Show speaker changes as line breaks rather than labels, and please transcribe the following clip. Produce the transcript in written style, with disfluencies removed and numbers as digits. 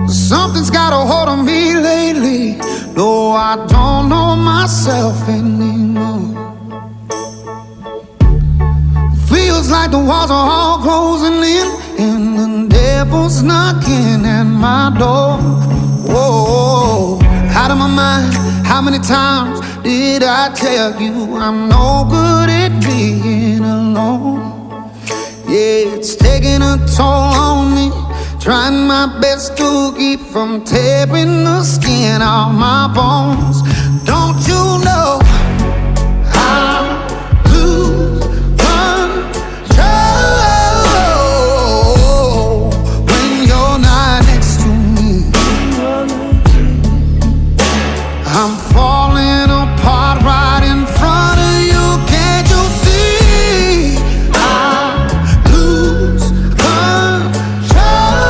Something's got a hold on me lately. No, I don't know myself anymore. Feels like the walls are all closing in, and the devil's knocking at my door. Whoa, out of my mind. How many times did I tell you I'm no good at being alone? Yeah, it's taking a toll on me, trying my best to keep from tearing the skin off my bones.